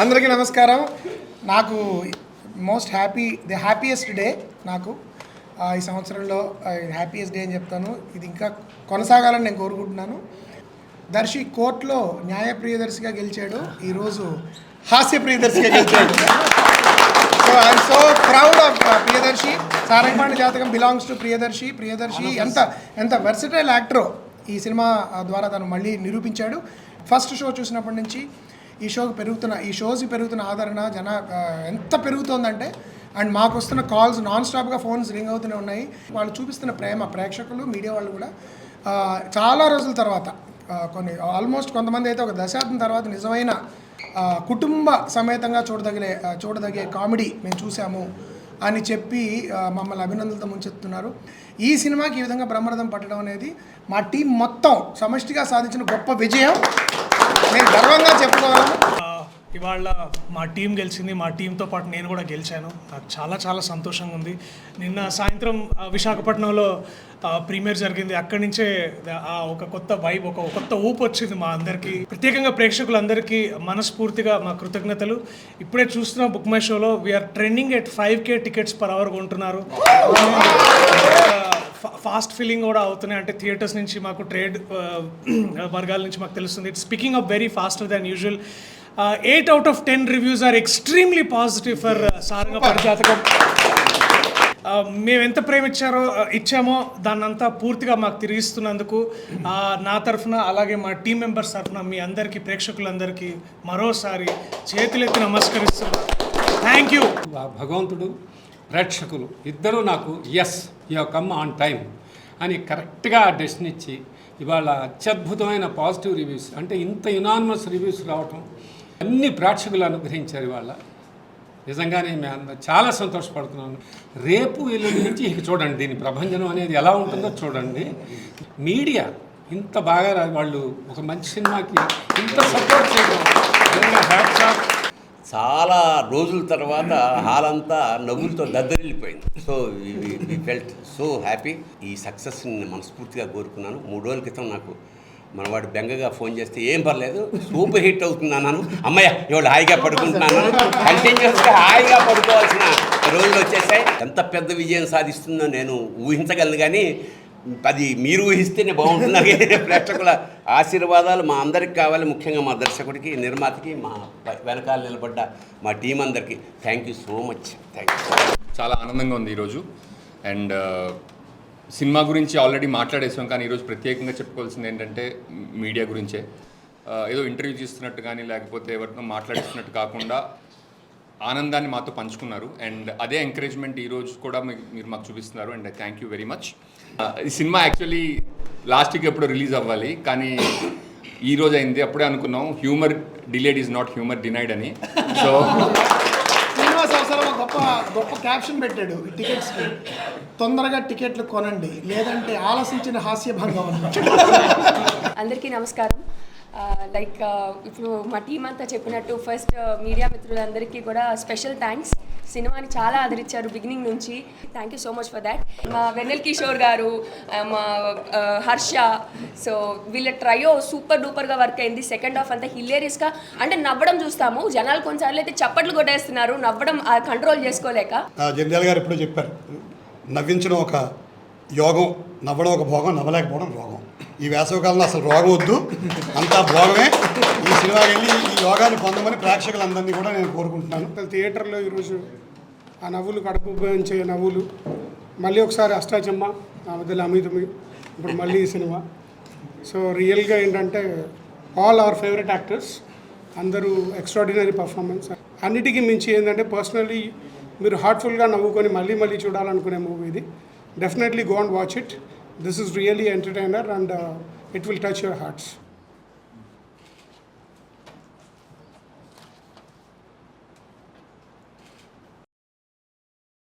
అందరికీ నమస్కారం. నాకు ది హ్యాపీయెస్ట్ డే నాకు ఈ సంవత్సరంలో హ్యాపీయెస్ట్ డే అని చెప్తాను. ఇది ఇంకా కొనసాగాలని నేను కోరుకుంటున్నాను. దర్శి కోర్టులో న్యాయ ప్రియదర్శిగా గెలిచాడు, ఈరోజు హాస్య ప్రియదర్శిగా గెలిచాడు. So I'm so proud of Priyadarshi. Sarangapani జాతకం బిలాంగ్స్ టు ప్రియదర్శి. ఎంత వెర్సటైల్ యాక్టరో ఈ సినిమా ద్వారా తను మళ్ళీ నిరూపించాడు. ఫస్ట్ షో చూసినప్పటి నుంచి ఈ షోకి పెరుగుతున్న ఆదరణ ఎంత పెరుగుతోందంటే, అండ్ మాకు వస్తున్న కాల్స్ నాన్ స్టాప్గా ఫోన్స్ రింగ్ అవుతూనే ఉన్నాయి. వాళ్ళు చూపిస్తున్న ప్రేమ, ప్రేక్షకులు మీడియా వాళ్ళు కూడా చాలా రోజుల తర్వాత ఆల్మోస్ట్ కొంతమంది అయితే ఒక దశాబ్దం తర్వాత నిజమైన కుటుంబ సమేతంగా చూడదగే కామెడీ మేము చూసాము అని చెప్పి మమ్మల్ని అభినందనలతో ముంచెత్తున్నారు. ఈ సినిమాకి ఈ విధంగా బ్రహ్మరథం పట్టడం అనేది మా టీం మొత్తం సమష్టిగా సాధించిన గొప్ప విజయం. నేను గర్వంగా చెప్పుకోగలను. ఇవాళ మా టీం గెలిచింది, మా టీంతో పాటు నేను కూడా గెలిచాను. నాకు చాలా చాలా సంతోషంగా ఉంది. నిన్న సాయంత్రం విశాఖపట్నంలో ప్రీమియర్ జరిగింది. అక్కడి నుంచే ఒక కొత్త వైబ్, ఒక కొత్త ఊపు వచ్చింది మా అందరికీ. ప్రత్యేకంగా ప్రేక్షకులందరికీ మనస్ఫూర్తిగా మా కృతజ్ఞతలు. ఇప్పుడే చూస్తున్న బుక్ మై షోలో we're trending at 5K tickets per hour కొంటున్నారు. ఫాస్ట్ ఫిల్లింగ్ కూడా అవుతున్నాయి. అంటే థియేటర్స్ నుంచి మాకు ట్రేడ్ వర్గాల నుంచి మాకు తెలుస్తుంది. It's picking up very faster than usual. 8 out of 10 reviews are extremely positive for Sarangapani Jathakam. మేము ఎంత ఇచ్చామో దాన్నంతా పూర్తిగా మాకు తిరిగిస్తున్నందుకు నా తరఫున, అలాగే మా టీం మెంబర్స్ తరఫున మీ అందరికీ, ప్రేక్షకులందరికీ మరోసారి చేతులెత్తి నమస్కరిస్తున్నాను. Thank you. భగవంతుడు, ప్రేక్షకులు ఇద్దరూ నాకు you have come on time అని కరెక్ట్గా డెసిషన్ ఇచ్చి ఇవాళ అత్యద్భుతమైన పాజిటివ్ రివ్యూస్, అంటే ఇంత యునానిమస్ రివ్యూస్ రావటం అన్ని ప్రేక్షకులు అనుగ్రహించారు. ఇవాళ నిజంగానే మేము చాలా సంతోషపడుతున్నాను. రేపు ఎల్లుండి నుంచి ఇక చూడండి దీని ప్రభంజనం అనేది ఎలా ఉంటుందో చూడండి. మీడియా ఇంత బాగా వాళ్ళు ఒక మంచి సినిమాకి ఇంత సపోర్ట్ చేయడం హ్యాట్స్ ఆఫ్. చాలా రోజుల తర్వాత హాల్ అంతా నవ్వులతో దద్దరిల్లిపోయింది. So we felt so happy. ఈ సక్సెస్ని మనస్ఫూర్తిగా కోరుకున్నాను. 3 రోజుల క్రితం నాకు మనవాడు బెంగగా ఫోన్ చేస్తే ఏం పర్లేదు, సూపర్ హిట్ అవుతుంది అన్నాను. అమ్మయ్య ఇవాళ హాయిగా పడుకుంటున్నాను. కంటిన్యూస్గా హాయిగా పడుకోవాల్సిన రోజులు వచ్చేసాయి. ఎంత పెద్ద విజయం సాధిస్తుందో నేను ఊహించగలను, కానీ అది మీరు ఊహిస్తేనే బాగుంటుంది. ప్రేక్షకుల ఆశీర్వాదాలు మా అందరికి కావాలి, ముఖ్యంగా మా దర్శకుడికి, నిర్మాతకి, మా వెనకాల నిలబడ్డ మా టీం అందరికీ thank you so much. Thank you. చాలా ఆనందంగా ఉంది ఈరోజు. అండ్ సినిమా గురించి ఆల్రెడీ మాట్లాడేసాం, కానీ ఈరోజు ప్రత్యేకంగా చెప్పుకోవాల్సింది ఏంటంటే మీడియా గురించే. ఏదో ఇంటర్వ్యూ చేస్తున్నట్టు కానీ లేకపోతే ఎవరితో మాట్లాడిస్తున్నట్టు కాకుండా ఆనందాన్ని మాతో పంచుకున్నారు. అండ్ అదే ఎంకరేజ్మెంట్ ఈరోజు కూడా మీరు మాకు చూపిస్తున్నారు. And thank you very much. ఈ సినిమా యాక్చువల్లీ లాస్ట్ వీక్ ఎప్పుడో రిలీజ్ అవ్వాలి, కానీ ఈరోజు అయింది. అప్పుడే అనుకున్నాం humour delayed is not humour denied అని. సో శ్రీనివాస్ అవసరం గొప్ప క్యాప్షన్ పెట్టాడు టికెట్స్కి, తొందరగా టికెట్లు కొనండి లేదంటే ఆలసించిన హాస్యభంగం అన్నమాట. అందరికీ నమస్కారం. ఇప్పుడు మా టీం అంతా చెప్పినట్టు ఫస్ట్ మీడియా మిత్రులందరికీ కూడా స్పెషల్ థ్యాంక్స్. సినిమాని చాలా ఆదరించారు బిగినింగ్ నుంచి. Thank you so much for that. మా వెన్నెల్ కిషోర్ గారు, మా హర్ష, సో వీళ్ళ ట్రయో సూపర్ డూపర్గా వర్క్ అయింది. సెకండ్ హాఫ్ అంతా హిలేరియస్గా, అంటే నవ్వడం చూస్తాము, జనాలు కొన్నిసార్లు అయితే చప్పట్లు కొట్టేస్తున్నారు, నవ్వడం కంట్రోల్ చేసుకోలేక. జంధ్యాల గారు ఎప్పుడో చెప్పారు, నవ్వించడం ఒక యోగం, నవ్వడం ఒక భోగం, నవ్వలేకపోవడం రోగం. ఈ వేసవికాలంలో అసలు రోగం వద్దు, అంతా భోగమే. ఈ సినిమాకి వెళ్ళి ఈ యోగాన్ని పొందమని ప్రేక్షకులందరినీ కూడా నేను కోరుకుంటున్నాను. థియేటర్లో ఈరోజు ఆ నవ్వులు, కడుపు ఉపయోగించే నవ్వులు, మళ్ళీ ఒకసారి అష్టాచమ్మ, ఆ మధ్యలో అమితమి, ఇప్పుడు మళ్ళీ ఈ సినిమా. సో రియల్గా ఏంటంటే ఆల్ అవర్ ఫేవరెట్ యాక్టర్స్ అందరూ ఎక్స్ట్రాడినరీ పర్ఫార్మెన్స్. అన్నిటికీ మించి ఏంటంటే పర్సనలీ మీరు హార్ట్ఫుల్గా నవ్వుకొని మళ్ళీ చూడాలనుకునే మూవీ ఇది. Definitely go and watch it. This is really entertainer and it will touch your hearts.